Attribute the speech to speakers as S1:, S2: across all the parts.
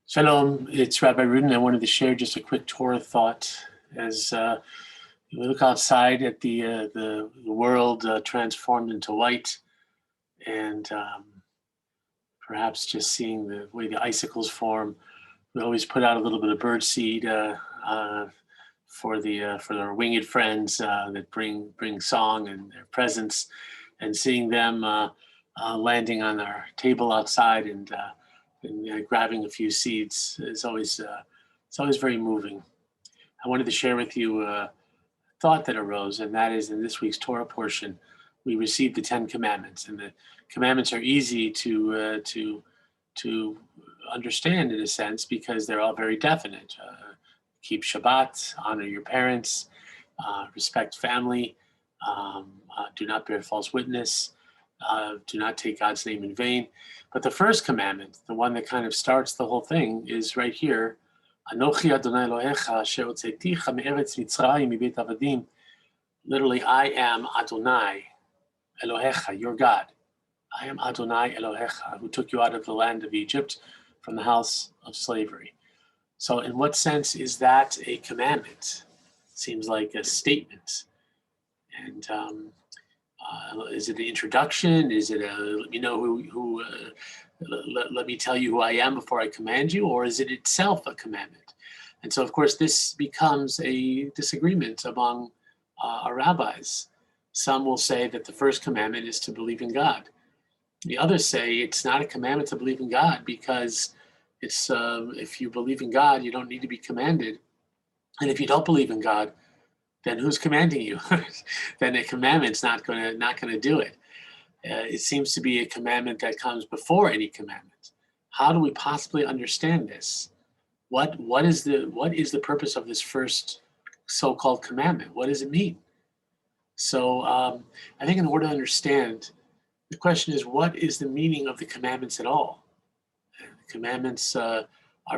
S1: Shalom, it's Rabbi Rudin. I wanted to share just a quick Torah thought as we look outside at the world transformed into white, and perhaps just seeing the way the icicles form. We always put out a little bit of bird seed for our winged friends that bring song and their presence, and seeing them landing on our table outside and grabbing a few seeds is always it's always very moving. I wanted to share with you a thought that arose, and that is in this week's Torah portion, we received the Ten Commandments, and the commandments are easy to understand in a sense because they're all very definite. Keep Shabbat, honor your parents, respect family, do not bear false witness, do not take God's name in vain. But the first commandment, the one that kind of starts the whole thing, is right here. Anochi Adonai Elohecha asher hotzeiticha me'eretz Mitzrayim mibeit avadim. Literally, I am Adonai Elohecha, your God. I am Adonai Elohecha, who took you out of the land of Egypt from the house of slavery. So in what sense is that a commandment? Seems like a statement. And is it an introduction? Is it let me know let me tell you who I am before I command you? Or is it itself a commandment? And so, of course, this becomes a disagreement among our rabbis. Some will say that the first commandment is to believe in God. The others say it's not a commandment to believe in God because it's if you believe in God, you don't need to be commanded. And if you don't believe in God, then who's commanding you? Then a commandment's not gonna do it. It seems to be a commandment that comes before any commandment. How do we possibly understand this? What is the purpose of this first so-called commandment? What does it mean? So I think in order to understand, the question is, what is the meaning of the commandments at all? The commandments are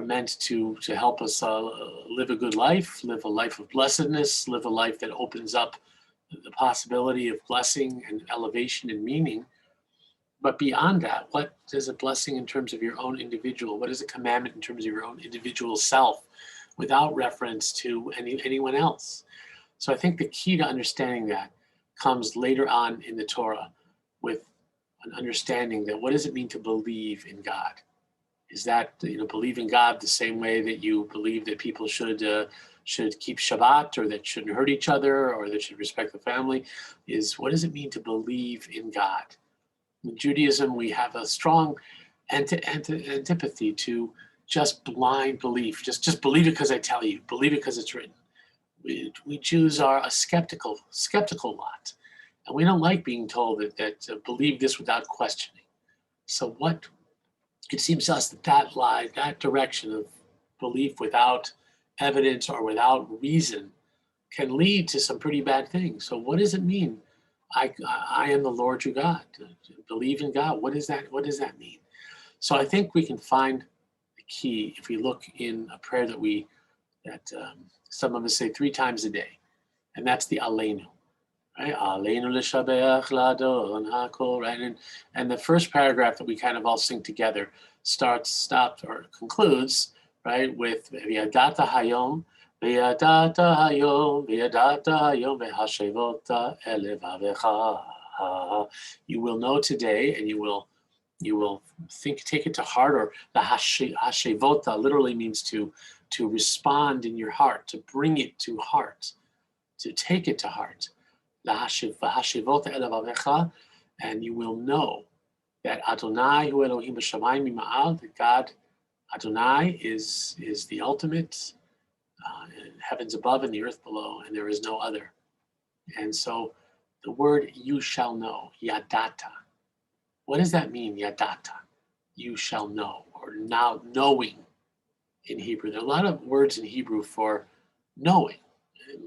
S1: meant to help us live a good life, live a life of blessedness, live a life that opens up the possibility of blessing and elevation and meaning. But beyond that, what is a blessing in terms of your own individual? What is a commandment in terms of your own individual self without reference to anyone else? So I think the key to understanding that comes later on in the Torah with an understanding that what does it mean to believe in God? Is that, believe in God the same way that you believe that people should keep Shabbat, or that shouldn't hurt each other, or that should respect the family? What does it mean to believe in God? In Judaism, we have a strong antipathy to just blind belief. Just believe it because I tell you. Believe it because it's written. We Jews are a skeptical lot, and we don't like being told that believe this without questioning. So it seems to us that direction of belief without evidence or without reason can lead to some pretty bad things. So what does it mean? I am the Lord your God. Believe in God. What does that mean? So I think we can find the key if we look in a prayer that some of us say 3 times a day, and that's the Aleinu. Right? Aleinu l'shabeach l'adon hakol, right? And the first paragraph that we kind of all sing together stops, or concludes, right, with V'yadata hayom, V'yadata hayom, V'yadata hayom, V'hashevota elevavecha. You will know today, and you will take it to heart, or the hashevota literally means to respond in your heart, to bring it to heart, to take it to heart. And you will know that Adonai hu Elohim b'shamayim mima'al, that God, Adonai, is the ultimate, heavens above and the earth below, and there is no other. And so the word you shall know, yadata. What does that mean, yadata? You shall know, or now knowing in Hebrew. There are a lot of words in Hebrew for knowing,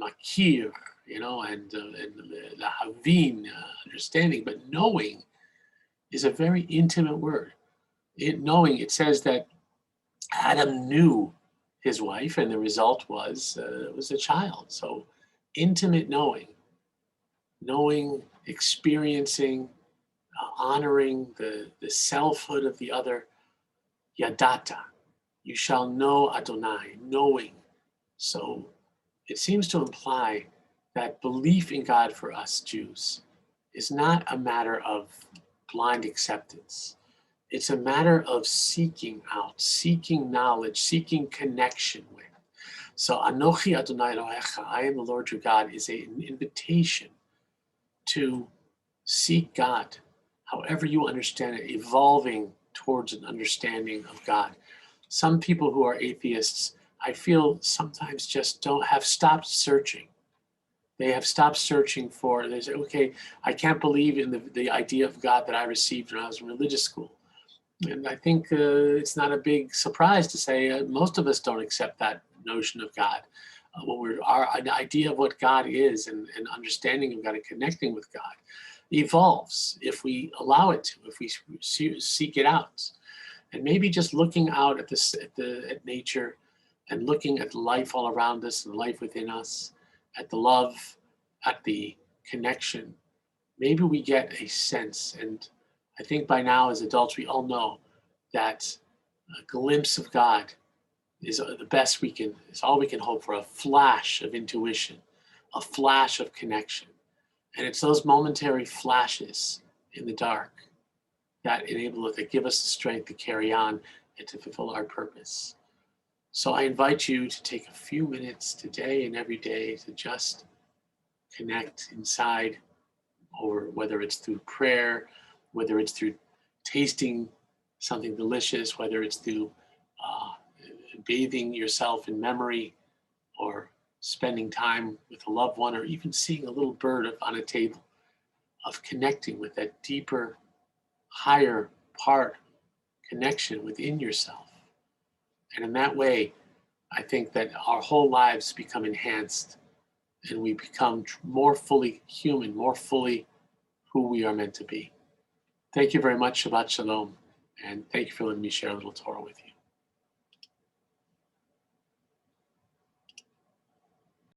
S1: makir, and lahavin, understanding, but knowing is a very intimate word. It says that Adam knew his wife, and the result was a child. So intimate knowing, experiencing, honoring the selfhood of the other, yadata. You shall know Adonai, knowing. So it seems to imply that belief in God for us Jews is not a matter of blind acceptance. It's a matter of seeking out, seeking knowledge, seeking connection with. So Anochi Adonai Elohecha, I am the Lord your God, is an invitation to seek God, however you understand it, evolving towards an understanding of God. Some people who are atheists, I feel sometimes just have stopped searching. They have stopped searching for, they say, okay, I can't believe in the idea of God that I received when I was in religious school. And I think it's not a big surprise to say most of us don't accept that notion of God. Our idea of what God is and understanding of God and connecting with God evolves if we allow it to, if we seek it out. And maybe just looking out at at nature and looking at life all around us and life within us, at the love, at the connection, maybe we get a sense. And I think by now as adults, we all know that a glimpse of God is the best is all we can hope for, a flash of intuition, a flash of connection. And it's those momentary flashes in the dark that that give us the strength to carry on and to fulfill our purpose. So I invite you to take a few minutes today and every day to just connect inside, or whether it's through prayer, whether it's through tasting something delicious, whether it's through bathing yourself in memory, or spending time with a loved one, or even seeing a little bird on a table, of connecting with that deeper, higher part connection within yourself. And in that way, I think that our whole lives become enhanced and we become more fully human, more fully who we are meant to be. Thank you very much. Shabbat Shalom. And thank you for letting me share a little Torah with you.